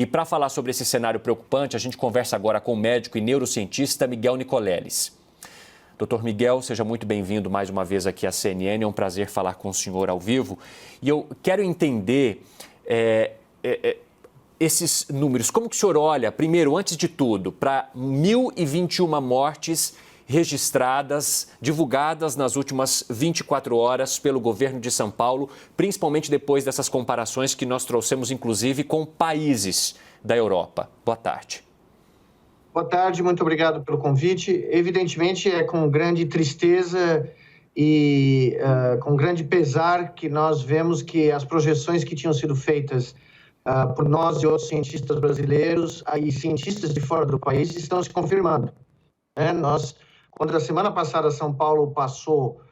E para falar sobre esse cenário preocupante, a gente conversa agora com o médico e neurocientista Miguel Nicoleles. Doutor Miguel, seja muito bem-vindo mais uma vez aqui à CNN, é um prazer falar com o senhor ao vivo. E eu quero entender esses números. Como que o senhor olha, primeiro, antes de tudo, para 1.021 mortes registradas, divulgadas nas últimas 24 horas pelo governo de São Paulo, principalmente depois dessas comparações que nós trouxemos, inclusive, com países da Europa. Boa tarde. Boa tarde, muito obrigado pelo convite. Evidentemente, é com grande tristeza e com grande pesar que nós vemos que as projeções que tinham sido feitas por nós e outros cientistas brasileiros e cientistas de fora do país estão se confirmando. Quando na semana passada São Paulo passou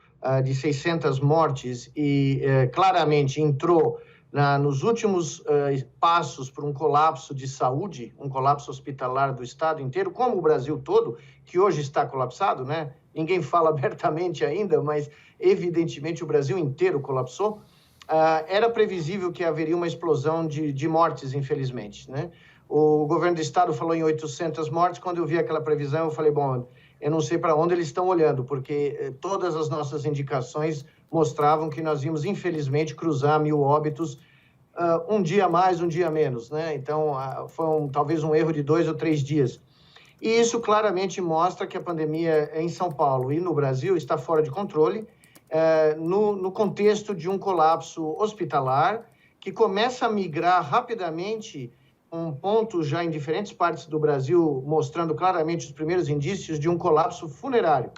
de 600 mortes e claramente entrou nos últimos passos para um colapso de saúde, um colapso hospitalar do estado inteiro, como o Brasil todo, que hoje está colapsado, né? Ninguém fala abertamente ainda, mas evidentemente o Brasil inteiro colapsou. Era previsível que haveria uma explosão de mortes, infelizmente, né? O governo do estado falou em 800 mortes. Quando eu vi aquela previsão, eu falei, bom, eu não sei para onde eles estão olhando, porque todas as nossas indicações mostravam que nós íamos, infelizmente, cruzar 1.000 óbitos, um dia mais, um dia menos, né? Então, foi talvez um erro de 2 ou 3 dias. E isso claramente mostra que a pandemia em São Paulo e no Brasil está fora de controle, no contexto de um colapso hospitalar que começa a migrar rapidamente, um ponto já em diferentes partes do Brasil, mostrando claramente os primeiros indícios de um colapso funerário,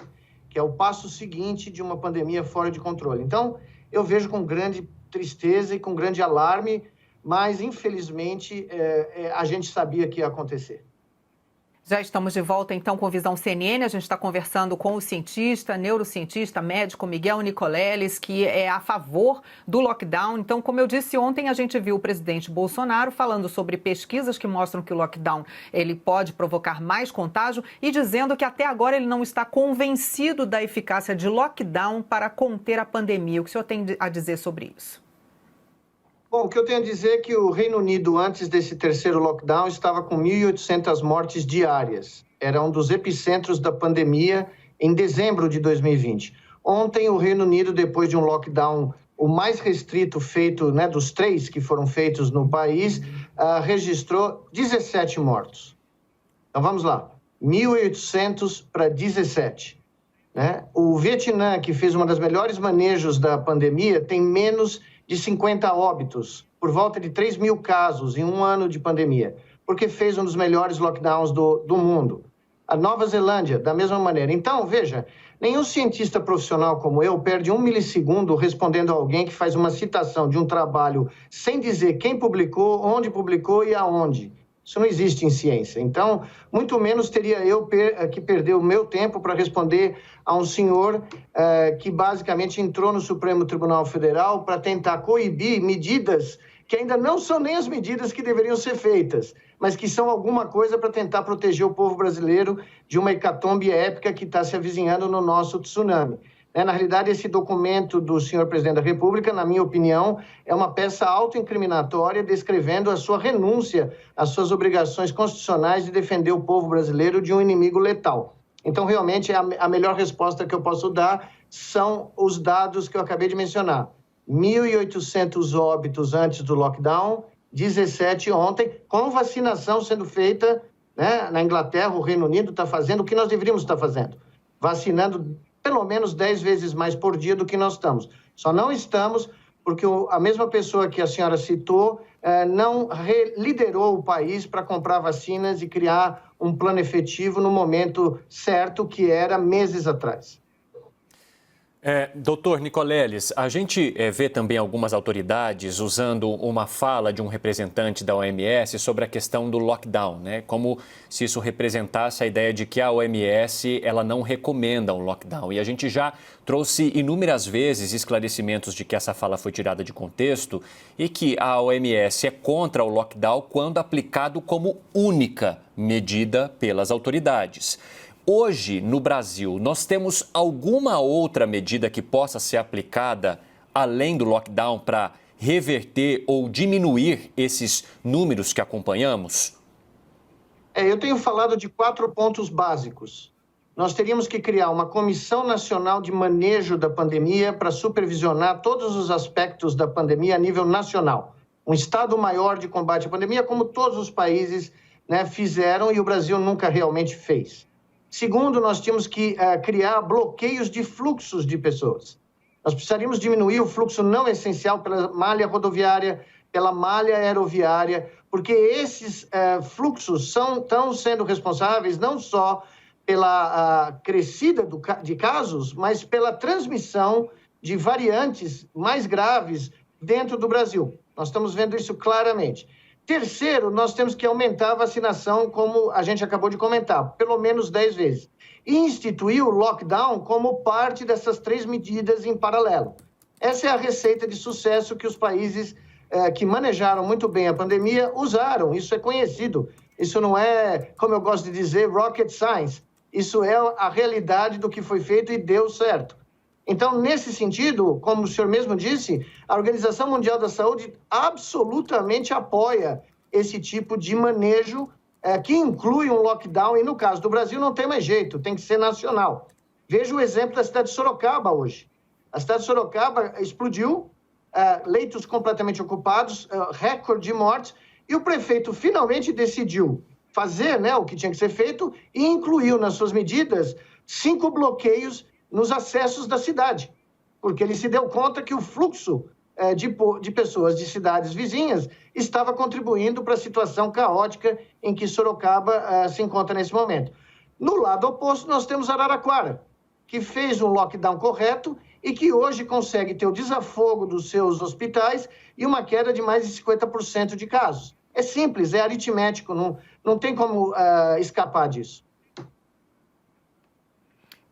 que é o passo seguinte de uma pandemia fora de controle. Então, eu vejo com grande tristeza e com grande alarme, mas, infelizmente, a gente sabia que ia acontecer. Já estamos de volta, então, com Visão CNN. A gente está conversando com o cientista, neurocientista, médico Miguel Nicoleles, que é a favor do lockdown. Então, como eu disse ontem, a gente viu o presidente Bolsonaro falando sobre pesquisas que mostram que o lockdown ele pode provocar mais contágio e dizendo que até agora ele não está convencido da eficácia de lockdown para conter a pandemia. O que o senhor tem a dizer sobre isso? Bom, o que eu tenho a dizer é que o Reino Unido, antes desse terceiro lockdown, estava com 1.800 mortes diárias. Era um dos epicentros da pandemia em dezembro de 2020. Ontem, o Reino Unido, depois de um lockdown, o mais restrito feito, né, dos 3 que foram feitos no país, registrou 17 mortos. Então, vamos lá. 1.800 para 17. Né? O Vietnã, que fez uma das melhores manejos da pandemia, tem menos de 50 óbitos, por volta de 3.000 casos em um ano de pandemia, porque fez um dos melhores lockdowns do mundo. A Nova Zelândia, da mesma maneira. Então, veja, nenhum cientista profissional como eu perde 1 milissegundo respondendo a alguém que faz uma citação de um trabalho sem dizer quem publicou, onde publicou e aonde. Isso não existe em ciência. Então, muito menos teria eu que perder o meu tempo para responder a um senhor que basicamente entrou no Supremo Tribunal Federal para tentar coibir medidas que ainda não são nem as medidas que deveriam ser feitas, mas que são alguma coisa para tentar proteger o povo brasileiro de uma hecatombe épica que está se avizinhando no nosso tsunami. Na realidade, esse documento do senhor presidente da República, na minha opinião, é uma peça autoincriminatória descrevendo a sua renúncia às suas obrigações constitucionais de defender o povo brasileiro de um inimigo letal. Então, realmente, a melhor resposta que eu posso dar são os dados que eu acabei de mencionar. 1.800 óbitos antes do lockdown, 17 ontem, com vacinação sendo feita, né? Na Inglaterra, o Reino Unido está fazendo o que nós deveríamos estar fazendo, vacinando pelo menos 10 vezes mais por dia do que nós estamos. Só não estamos porque a mesma pessoa que a senhora citou não liderou o país para comprar vacinas e criar um plano efetivo no momento certo, que era meses atrás. Doutor Nicoleles, a gente vê também algumas autoridades usando uma fala de um representante da OMS sobre a questão do lockdown, né? Como se isso representasse a ideia de que a OMS ela não recomenda um lockdown. E a gente já trouxe inúmeras vezes esclarecimentos de que essa fala foi tirada de contexto e que a OMS é contra o lockdown quando aplicado como única medida pelas autoridades. Hoje, no Brasil, nós temos alguma outra medida que possa ser aplicada, além do lockdown, para reverter ou diminuir esses números que acompanhamos? Eu tenho falado de 4 pontos básicos. Nós teríamos que criar uma Comissão Nacional de Manejo da Pandemia para supervisionar todos os aspectos da pandemia a nível nacional. Um Estado maior de combate à pandemia, como todos os países, né, fizeram e o Brasil nunca realmente fez. Segundo, nós tínhamos que criar bloqueios de fluxos de pessoas. Nós precisaríamos diminuir o fluxo não essencial pela malha rodoviária, pela malha aeroviária, porque esses fluxos estão sendo responsáveis não só pela crescida de casos, mas pela transmissão de variantes mais graves dentro do Brasil. Nós estamos vendo isso claramente. Terceiro, nós temos que aumentar a vacinação, como a gente acabou de comentar, pelo menos 10 vezes. E instituir o lockdown como parte dessas 3 medidas em paralelo. Essa é a receita de sucesso que os países que manejaram muito bem a pandemia usaram. Isso é conhecido. Isso não é, como eu gosto de dizer, rocket science. Isso é a realidade do que foi feito e deu certo. Então, nesse sentido, como o senhor mesmo disse, a Organização Mundial da Saúde absolutamente apoia esse tipo de manejo que inclui um lockdown, e no caso do Brasil não tem mais jeito, tem que ser nacional. Veja o exemplo da cidade de Sorocaba hoje. A cidade de Sorocaba explodiu, leitos completamente ocupados, recorde de mortes, e o prefeito finalmente decidiu fazer, né, o que tinha que ser feito e incluiu nas suas medidas 5 bloqueios nos acessos da cidade, porque ele se deu conta que o fluxo de pessoas de cidades vizinhas estava contribuindo para a situação caótica em que Sorocaba se encontra nesse momento. No lado oposto, nós temos Araraquara, que fez um lockdown correto e que hoje consegue ter o desafogo dos seus hospitais e uma queda de mais de 50% de casos. É simples, é aritmético, não tem como escapar disso.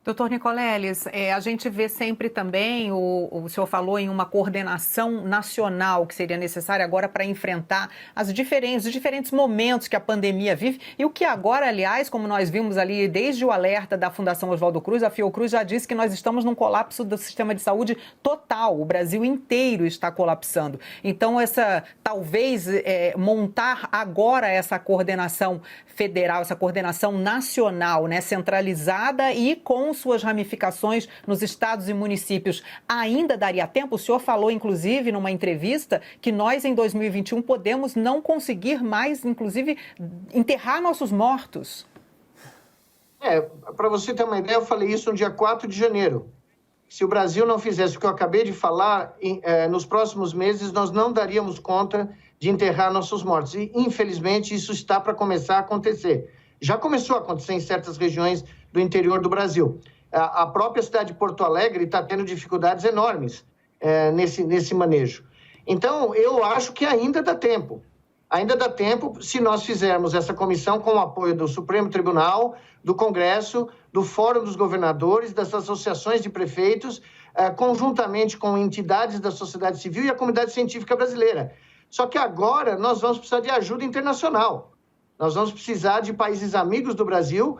Doutor Nicoleles, a gente vê sempre também, o senhor falou em uma coordenação nacional que seria necessária agora para enfrentar os diferentes momentos que a pandemia vive e o que agora, aliás, como nós vimos ali desde o alerta da Fundação Oswaldo Cruz, a Fiocruz já disse que nós estamos num colapso do sistema de saúde total, o Brasil inteiro está colapsando. Então, talvez montar agora essa coordenação federal, essa coordenação nacional, né, centralizada e com suas ramificações nos estados e municípios, ainda daria tempo? O senhor falou, inclusive, numa entrevista, que nós, em 2021, podemos não conseguir mais, inclusive, enterrar nossos mortos. Para você ter uma ideia, eu falei isso no dia 4 de janeiro. Se o Brasil não fizesse o que eu acabei de falar, nos próximos meses nós não daríamos conta de enterrar nossos mortos. E, infelizmente, isso está para começar a acontecer. Já começou a acontecer em certas regiões do interior do Brasil. A própria cidade de Porto Alegre está tendo dificuldades enormes nesse manejo. Então, eu acho que ainda dá tempo. Ainda dá tempo se nós fizermos essa comissão com o apoio do Supremo Tribunal, do Congresso, do Fórum dos Governadores, das associações de prefeitos, conjuntamente com entidades da sociedade civil e a comunidade científica brasileira. Só que agora nós vamos precisar de ajuda internacional. Nós vamos precisar de países amigos do Brasil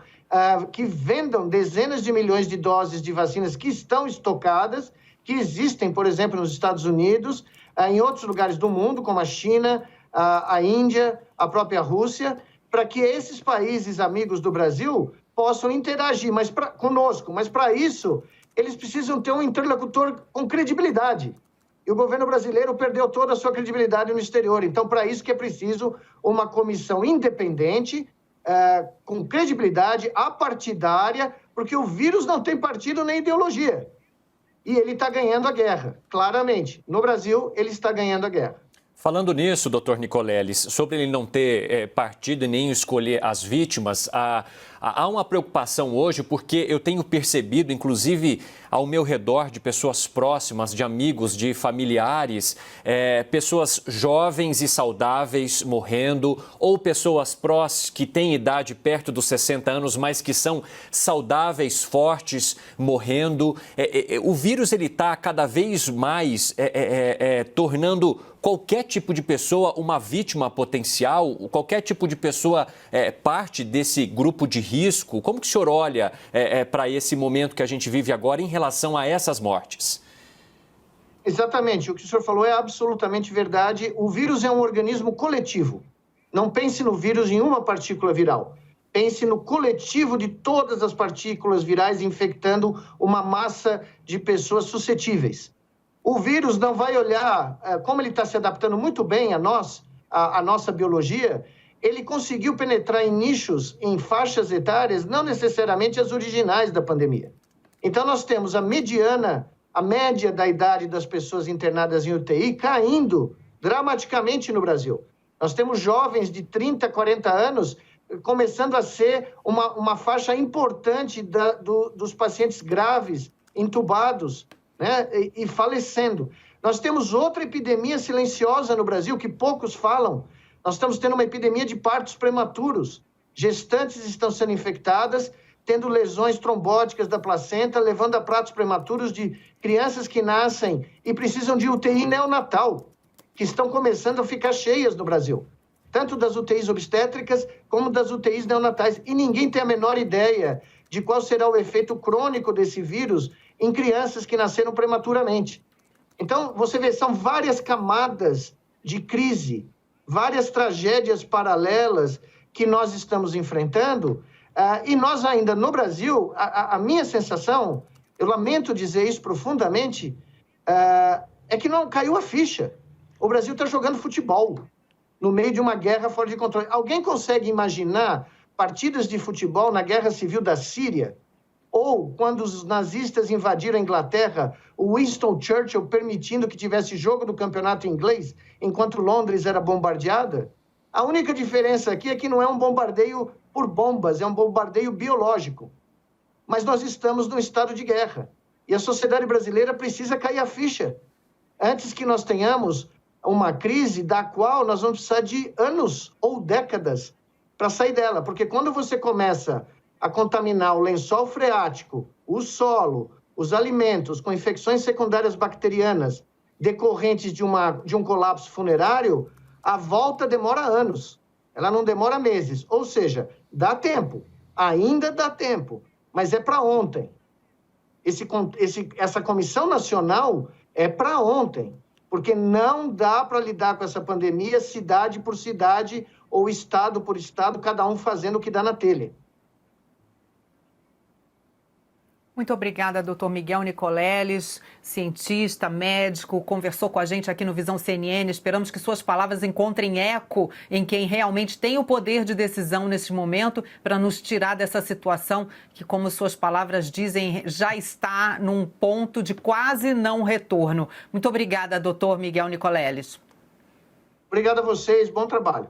que vendam dezenas de milhões de doses de vacinas que estão estocadas, que existem, por exemplo, nos Estados Unidos, em outros lugares do mundo, como a China, a Índia, a própria Rússia, para que esses países amigos do Brasil possam interagir conosco. Mas, para isso, eles precisam ter um interlocutor com credibilidade. E o governo brasileiro perdeu toda a sua credibilidade no exterior. Então, para isso que é preciso uma comissão independente, com credibilidade, apartidária, porque o vírus não tem partido nem ideologia. E ele está ganhando a guerra, claramente. No Brasil, ele está ganhando a guerra. Falando nisso, doutor Nicoleles, sobre ele não ter partido e nem escolher as vítimas, há uma preocupação hoje, porque eu tenho percebido, inclusive ao meu redor, de pessoas próximas, de amigos, de familiares, pessoas jovens e saudáveis morrendo, ou pessoas que têm idade perto dos 60 anos, mas que são saudáveis, fortes, morrendo. O vírus está cada vez mais tornando qualquer tipo de pessoa uma vítima potencial, qualquer tipo de pessoa parte desse grupo de risco. Como que o senhor olha para esse momento que a gente vive agora em relação a essas mortes? Exatamente, o que o senhor falou é absolutamente verdade. O vírus é um organismo coletivo. Não pense no vírus em uma partícula viral. Pense no coletivo de todas as partículas virais infectando uma massa de pessoas suscetíveis. O vírus não vai olhar, como ele está se adaptando muito bem a nós, a nossa biologia, ele conseguiu penetrar em nichos, em faixas etárias, não necessariamente as originais da pandemia. Então, nós temos a média da idade das pessoas internadas em UTI caindo dramaticamente no Brasil. Nós temos jovens de 30, 40 anos começando a ser uma faixa importante dos pacientes graves, intubados, né, e falecendo. Nós temos outra epidemia silenciosa no Brasil, que poucos falam. Nós estamos tendo uma epidemia de partos prematuros. Gestantes estão sendo infectadas, tendo lesões trombóticas da placenta, levando a partos prematuros de crianças que nascem e precisam de UTI neonatal, que estão começando a ficar cheias no Brasil. Tanto das UTIs obstétricas como das UTIs neonatais. E ninguém tem a menor ideia de qual será o efeito crônico desse vírus em crianças que nasceram prematuramente. Então, você vê, são várias camadas de crise, várias tragédias paralelas que nós estamos enfrentando, e nós ainda no Brasil, a minha sensação, eu lamento dizer isso profundamente, é que não caiu a ficha. O Brasil está jogando futebol no meio de uma guerra fora de controle. Alguém consegue imaginar partidas de futebol na Guerra Civil da Síria? Ou quando os nazistas invadiram a Inglaterra, o Winston Churchill permitindo que tivesse jogo do campeonato inglês enquanto Londres era bombardeada? A única diferença aqui é que não é um bombardeio por bombas, é um bombardeio biológico. Mas nós estamos num estado de guerra. E a sociedade brasileira precisa cair a ficha antes que nós tenhamos uma crise da qual nós vamos precisar de anos ou décadas para sair dela. Porque quando você começa a contaminar o lençol freático, o solo, os alimentos com infecções secundárias bacterianas decorrentes de um colapso funerário, a volta demora anos, ela não demora meses. Ou seja, dá tempo, ainda dá tempo, mas é para ontem. Essa comissão nacional é para ontem, porque não dá para lidar com essa pandemia cidade por cidade ou estado por estado, cada um fazendo o que dá na telha. Muito obrigada, doutor Miguel Nicoleles, cientista, médico, conversou com a gente aqui no Visão CNN. Esperamos que suas palavras encontrem eco em quem realmente tem o poder de decisão nesse momento para nos tirar dessa situação que, como suas palavras dizem, já está num ponto de quase não retorno. Muito obrigada, doutor Miguel Nicoleles. Obrigado a vocês, bom trabalho.